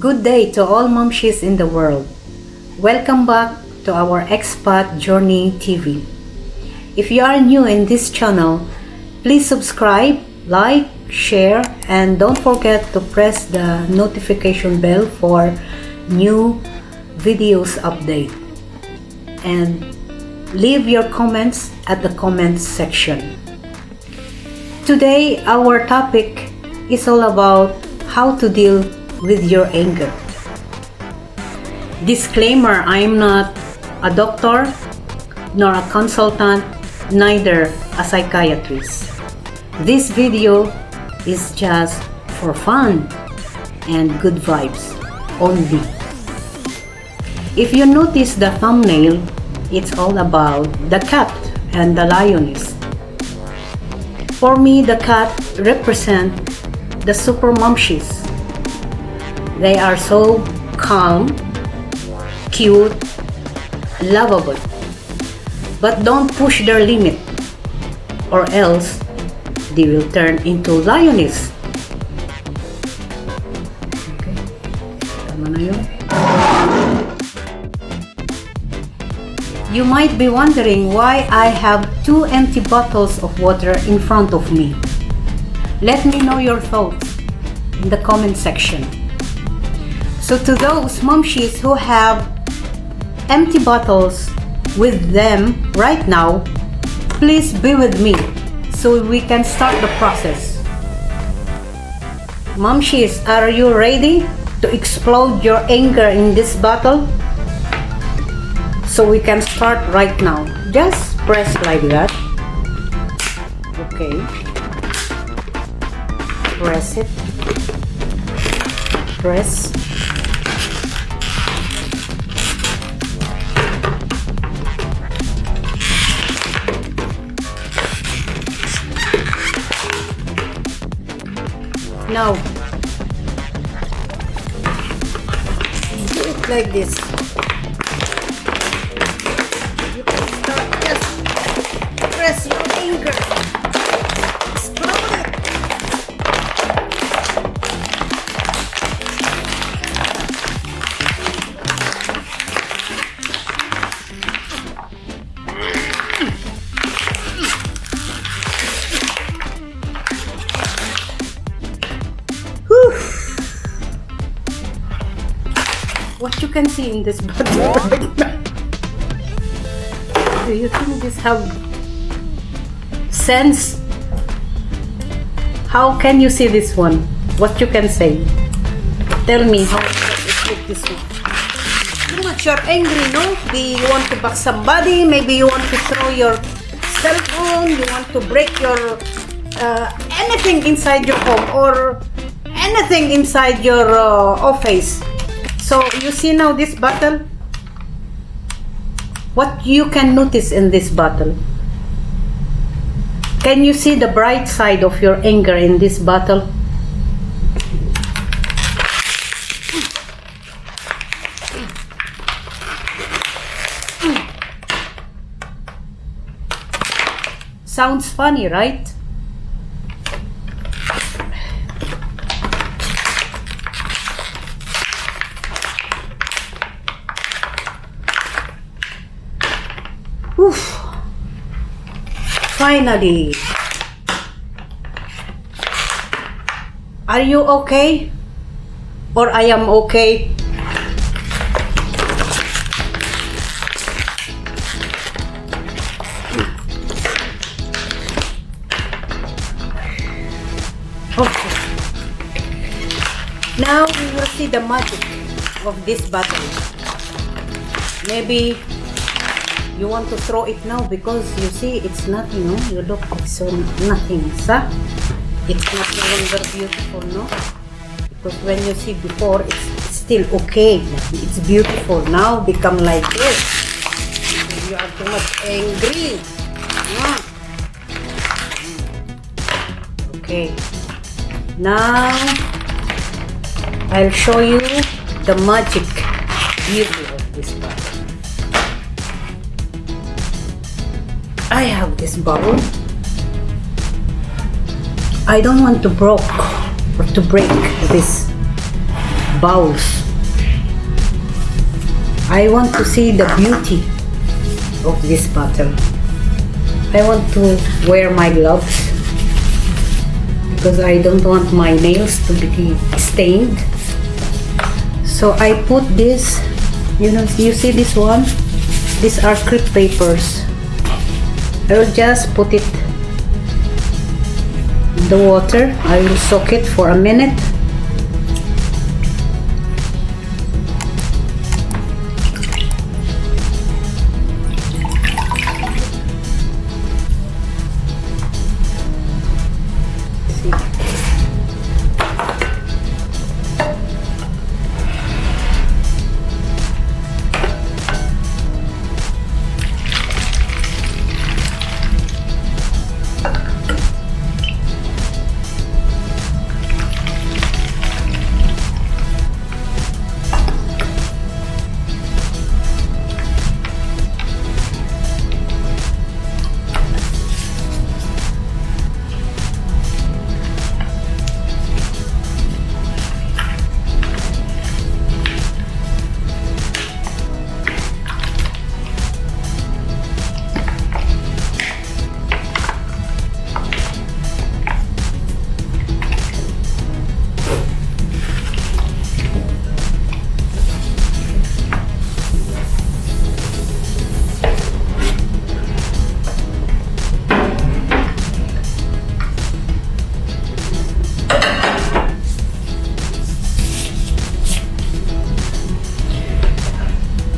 Good day to all momshies in the world. Welcome back to our Expat Journey TV. If you are new in this channel, please subscribe, like, share, and don't forget to press the notification bell for new videos update. And leave your comments at the comments section. Today, our topic is all about how to deal with your anger. Disclaimer, I am not a doctor, nor a consultant, neither a psychiatrist. This video is just for fun and good vibes only. If you notice the thumbnail, it's all about the cat and the lioness. For me, the cat represents the super momshies. They are so calm, cute, lovable. But don't push their limit, or else they will turn into lioness. Okay, tama na yun. You might be wondering why I have 2 empty bottles of water in front of me. Let me know your thoughts in the comment section. So to those momshies who have empty bottles with them right now, please be with me so we can start the process. Momshies, are you ready to explode your anger in this bottle? So we can start right now. Just press like that. Okay. Press it. Press. Now, do it like this. You can start just press your anger. Explode it. What you can see in this bottle right now. Do you think this have sense? How can you see this one? What you can say? Tell me how you take this one. Too much you're angry, no? Maybe you want to back somebody, maybe you want to throw your cell phone, you want to break your anything inside your home or anything inside your office. So you see now this bottle? What you can notice in this bottle? Can you see the bright side of your anger in this bottle? Sounds funny, right? Oof. Finally. Are you okay? Or I am okay? Okay. Now we will see the magic of this bottle. Maybe you want to throw it now because you see it's nothing, no? You look, it's so nothing, huh? It's not no longer beautiful, no? Because when you see before, it's still okay. It's beautiful. Now become like this. You are too much angry. Yeah. Okay. Now, I'll show you the magic beauty of this bottle. I have this bottle. I don't want to break this bowls. I want to see the beauty of this bottle. I want to wear my gloves because I don't want my nails to be stained. So I put this, you know, you see this one? These are Crepe papers. I will just put it in the water. I will soak it for a minute.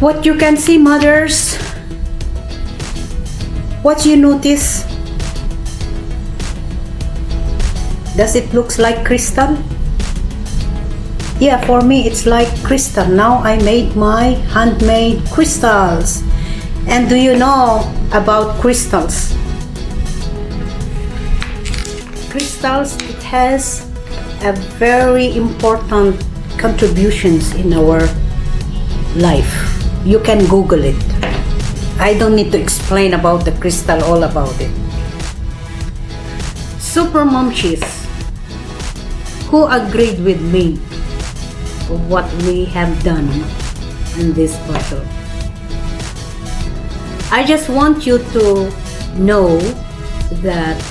What you can see, mothers, what you notice? Does it looks like crystal? Yeah, for me it's like crystal. Now I made my handmade crystals. And do you know about crystals? Crystals, it has a very important contributions in our life. You can Google it. I don't need to explain about the crystal, all about it. Super Momshies, who agreed with me of what we have done in this bottle? I just want you to know that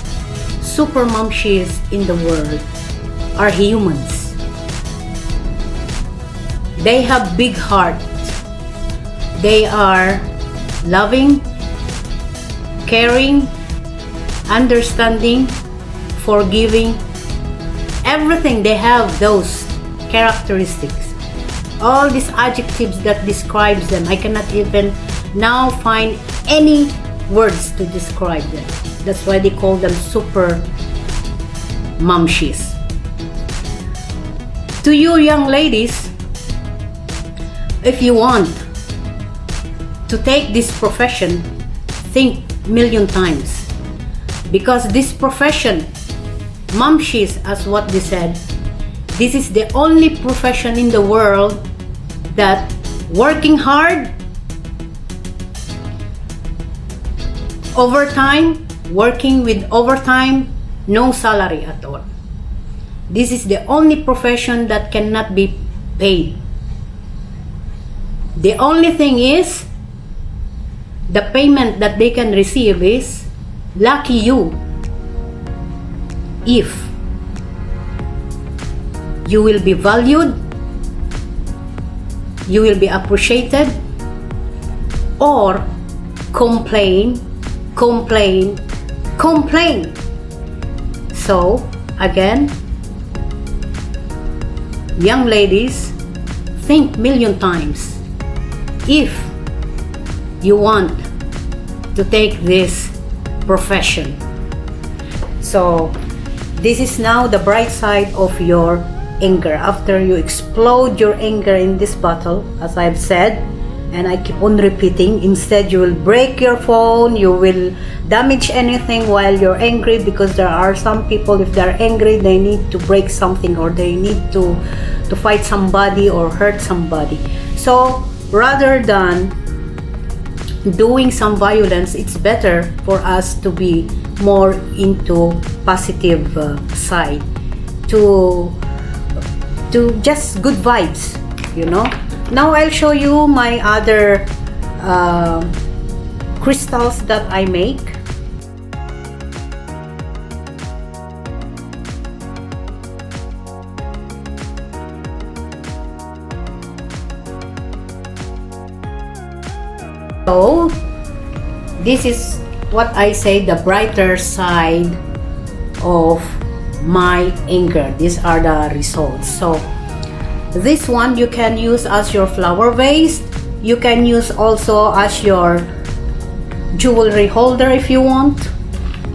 Super Momshies in the world are humans. They have big heart. They are loving, caring, understanding, forgiving. Everything, they have those characteristics. All these adjectives that describes them, I cannot even now find any words to describe them. That's why they call them Super Momshies. To you young ladies, if you want to take this profession, think million times, because this profession, Momshies, as what they said, this is the only profession in the world that working hard, overtime, working with overtime, no salary at all. This is the only profession that cannot be paid. The only thing is, the payment that they can receive is, lucky you, if you will be valued, you will be appreciated, or complain. So again, young ladies, think million times if you want to take this profession. So this is now the bright side of your anger. After you explode your anger in this bottle, as I've said, and I keep on repeating, instead you will break your phone, you will damage anything while you're angry, because there are some people, if they're angry, they need to break something, or they need to fight somebody or hurt somebody. So rather than doing some violence, it's better for us to be more into positive side, to to just good vibes, you know. Now I'll show you my other crystals that I make. So this is what I say, the brighter side of my inker. These are the results. So this one you can use as your flower vase. You can use also as your jewelry holder if you want.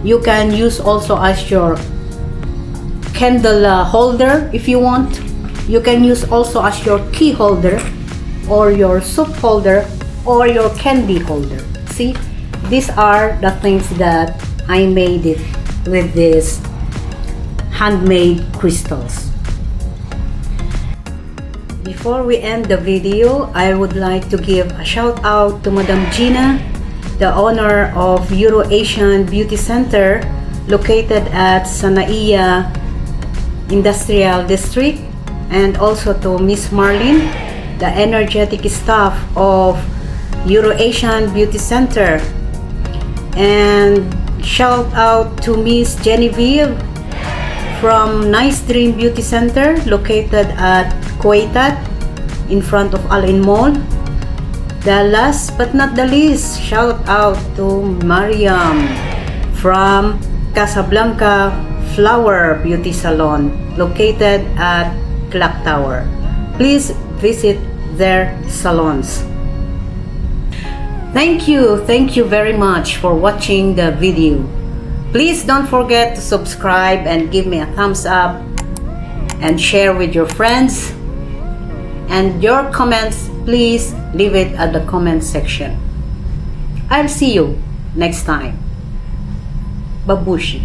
You can use also as your candle holder if you want. You can use also as your key holder or your soup holder or your candy holder. See, these are the things that I made it with these handmade crystals. Before we end the video, I would like to give a shout out to Madam Gina, the owner of Euro-Asian Beauty Center located at Sanaiya Industrial District, and also to Miss Marlene, the energetic staff of Euro-Asian Beauty Center. And shout out to Miss Genevieve from Nice Dream Beauty Center located at Kuwaitat in front of ALL Mall. The last but not the least, shout out to Mariam from Casablanca Flower Beauty Salon located at Clock Tower. Please visit their salons. Thank you very much for watching the video. Please don't forget to subscribe and give me a thumbs up and share with your friends. And your comments, please leave it at the comment section. I'll see you next time. Babushi.